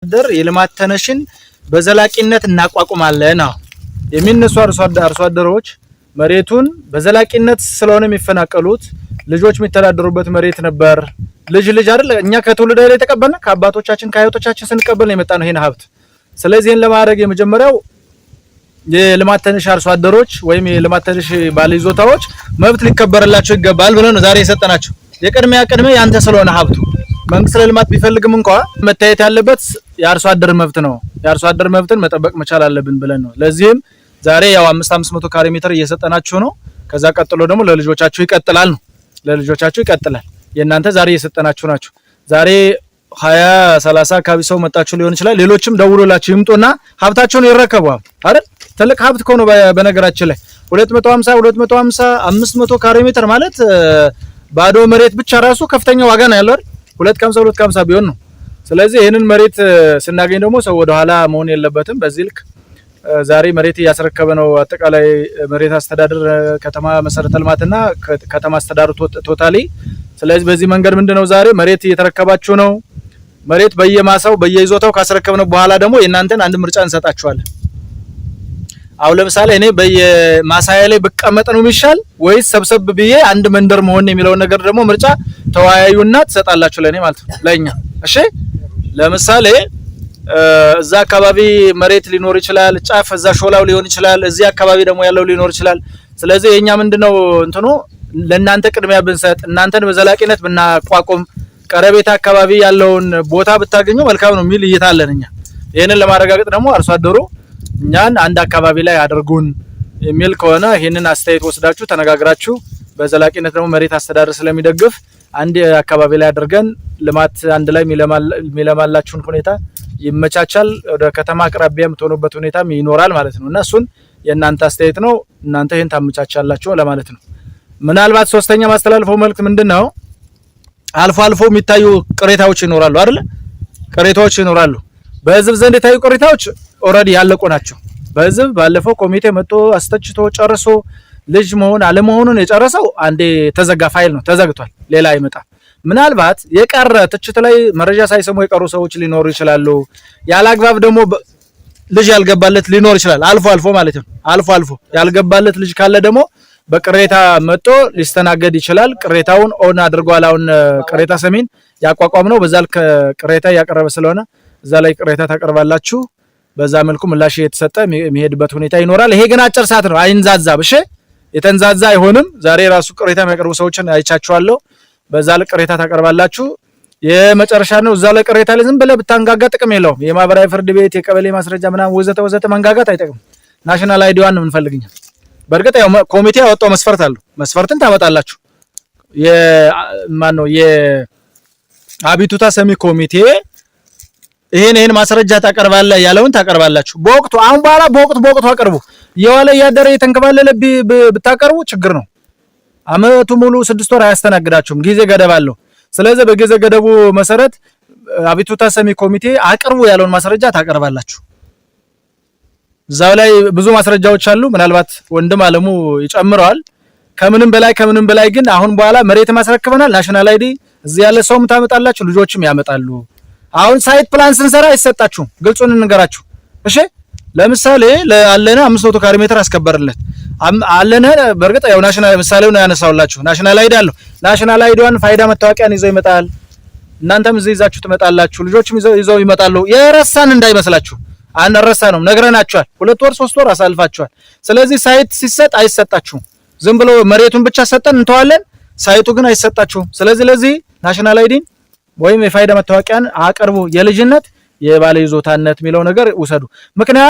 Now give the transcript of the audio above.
አደር የልማት ተነሽን በዘላቂነት እናቋቁማለን ነው የሚነሱ አርሶ አደሮች መሬቱን በዘላቂነት ስለሆነ የሚፈናቀሉት ልጆች የሚተዳደሩበት መሬት ነበር። ልጅ አይደል እኛ ከትውልድ ላይ ተቀበልና ከአባቶቻችን ከአያቶቻችን ስንቀበል ነው የመጣ ነው ይሄን ሀብት። ስለዚህ ይሄን ለማድረግ የመጀመሪያው የልማት ተነሽ አርሶ አደሮች ወይም የልማት ተነሽ ባለይዞታዎች መብት ሊከበርላቸው ይገባል ብለን ነው ዛሬ የሰጠናቸው። የቅድሚያ ያንተ ስለሆነ ሀብቱ መንግስት ለልማት ቢፈልግም እንኳን መታየት ያለበት የአርሶ አደር መብት ነው። የአርሶ አደር መብትን መጠበቅ መቻል አለብን ብለን ነው። ለዚህም ዛሬ ያው 500 ካሬ ሜትር እየሰጠናችሁ ነው። ከዛ ቀጥሎ ደግሞ ለልጆቻችሁ ይቀጥላል ነው። ለልጆቻችሁ ይቀጥላል። የእናንተ ዛሬ እየሰጠናችሁ ናችሁ። ዛሬ 20-30 አካባቢ ሰው መጣችሁ ሊሆን ይችላል። ሌሎችም ደውሎላችሁ ይምጡና ሀብታቸውን ይረከቡ አይደል? ትልቅ ሀብት ከሆነ በነገራችን ላይ 250 500 ካሬ ሜትር ማለት ባዶ መሬት ብቻ ራሱ ከፍተኛ ዋጋ ነው ያለው አይደል? 250 ቢሆን ነው። ስለዚህ ይሄንን መሬት ስናገኝ ደግሞ ሰው ወደ ኋላ መሆን የለበትም። በዚህ ልክ ዛሬ መሬት እያስረከበ ነው አጠቃላይ መሬት አስተዳደር ከተማ መሰረተ ልማትና ከተማ አስተዳደሩ ቶታሊ። ስለዚህ በዚህ መንገድ ምንድነው ዛሬ መሬት እየተረከባችሁ ነው። መሬት በየማሳው በየይዞታው ካስረከብነው በኋላ ደግሞ የእናንተን አንድ ምርጫ እንሰጣችኋለን። አሁን ለምሳሌ እኔ በየማሳያ ላይ ብቀመጥ ነው የሚሻል ወይስ ሰብሰብ ብዬ አንድ መንደር መሆን የሚለው ነገር ደግሞ ምርጫ ተወያዩና ትሰጣላችሁ ለኔ ማለት ነው ለኛ። እሺ ለምሳሌ እዛ አካባቢ መሬት ሊኖር ይችላል፣ ጫፍ እዛ ሾላው ሊሆን ይችላል፣ እዚህ አካባቢ ደግሞ ያለው ሊኖር ይችላል። ስለዚህ የኛ ምንድነው እንትኑ ለእናንተ ቅድሚያ ብንሰጥ እናንተን በዘላቂነት ብናቋቁም ቀረቤታ አካባቢ ያለውን ቦታ ብታገኙ መልካም ነው የሚል እይታለን እኛ። ይሄንን ለማረጋገጥ ደግሞ አርሶ አደሩ እኛን አንድ አካባቢ ላይ አድርጉን የሚል ከሆነ ይሄንን አስተያየት ወስዳችሁ ተነጋግራችሁ በዘላቂነት ደግሞ መሬት አስተዳደር ስለሚደግፍ አንድ አካባቢ ላይ አድርገን ልማት አንድ ላይ የሚለማላችሁን ሁኔታ ይመቻቻል። ወደ ከተማ አቅራቢያ የምትሆኑበት ሁኔታም ይኖራል ማለት ነው። እና እሱን የእናንተ አስተያየት ነው። እናንተ ይሄን ታመቻቻላችሁ ለማለት ነው። ምናልባት ሶስተኛ ማስተላለፈው መልእክት ምንድነው አልፎ የሚታዩ ቅሬታዎች ይኖራሉ አይደል? ቅሬታዎች ይኖራሉ። በህዝብ ዘንድ የታዩ ቅሬታዎች ኦሬዲ ያለቁ ናቸው። በህዝብ ባለፈው ኮሚቴ መጥቶ አስተችቶ ጨርሶ ልጅ መሆን አለመሆኑን የጨረሰው አንዴ ተዘጋ ፋይል ነው፣ ተዘግቷል። ሌላ አይመጣም። ምናልባት የቀረ ትችት ላይ መረጃ ሳይሰሙ የቀሩ ሰዎች ሊኖሩ ይችላሉ። ያላግባብ ደግሞ ልጅ ያልገባለት ሊኖር ይችላል። አልፎ ማለት ነው። አልፎ ያልገባለት ልጅ ካለ ደግሞ በቅሬታ መጥቶ ሊስተናገድ ይችላል። ቅሬታውን ኦን አድርጓል። አሁን ቅሬታ ሰሚን ያቋቋም ነው። በዛ ልክ ቅሬታ ያቀረበ ስለሆነ እዛ ላይ ቅሬታ ታቀርባላችሁ። በዛ መልኩ ምላሽ የተሰጠ የሚሄድበት ሁኔታ ይኖራል። ይሄ ግን አጭር ሰዓት ነው፣ አይንዛዛም። እሺ የተንዛዛ አይሆንም። ዛሬ ራሱ ቅሬታ የሚያቀርቡ ሰዎችን አይቻችኋለሁ። በዛ ልክ ቅሬታ ታቀርባላችሁ። የመጨረሻ ነው። እዛ ላይ ቅሬታ ላይ ዝም ብለህ ብታንጋጋ ጥቅም የለውም። የማህበራዊ ፍርድ ቤት የቀበሌ ማስረጃ ምናምን ወዘተ መንጋጋት አይጠቅም። ናሽናል አይዲዋን ነው የምንፈልግኛ። በርግጥ ያው ኮሚቴ ያወጣው መስፈርት አለው። መስፈርትን ታመጣላችሁ። የአቤቱታ ሰሚ ኮሚቴ ይሄን ማስረጃ ታቀርባለህ ያለውን ታቀርባላችሁ። በወቅቱ አሁን በኋላ በወቅቱ አቀርቡ። የዋለ ያደረ የተንከባለለ ብታቀርቡ ችግር ነው። አመቱ ሙሉ 6 ወር አያስተናግዳችሁም። ጊዜ ገደብ አለው። ስለዚህ በጊዜ ገደቡ መሰረት አቤቱታ ሰሚ ኮሚቴ አቅርቡ ያለውን ማስረጃ ታቀርባላችሁ። እዛው ላይ ብዙ ማስረጃዎች አሉ። ምናልባት ወንድም አለሙ ይጨምረዋል። ከምንም በላይ ግን አሁን በኋላ መሬት ማስረክበናል። ናሽናል አይዲ እዚህ ያለ ሰውም ታመጣላችሁ፣ ልጆችም ያመጣሉ። አሁን ሳይት ፕላን ስንሰራ አይሰጣችሁም። ግልጹን እንገራችሁ። እሺ ለምሳሌ ለአለነ 500 ካሬ ሜትር አስከበርለት አለነ። በርግጥ ያው ናሽናል ምሳሌው ነው ያነሳውላችሁ። ናሽናል አይዲ አለው። ናሽናል አይዲዋን ፋይዳ መታወቂያን ይዘው ይመጣል። እናንተም እዚህ ይዛችሁ ትመጣላችሁ፣ ልጆችም ይዘው ይመጣሉ። የረሳን እንዳይመስላችሁ። አንረሳንም፣ ነግረናችኋል። 2 ወር 3 ወር አሳልፋችኋል። ስለዚህ ሳይት ሲሰጥ አይሰጣችሁም። ዝም ብሎ መሬቱን ብቻ ሰጠን እንተዋለን፣ ሳይቱ ግን አይሰጣችሁም። ስለዚህ ለዚህ ናሽናል አይዲን ወይም የፋይዳ መታወቂያን አቅርቡ። የልጅነት የባለ ይዞታነት የሚለው ነገር ውሰዱ። ምክንያቱም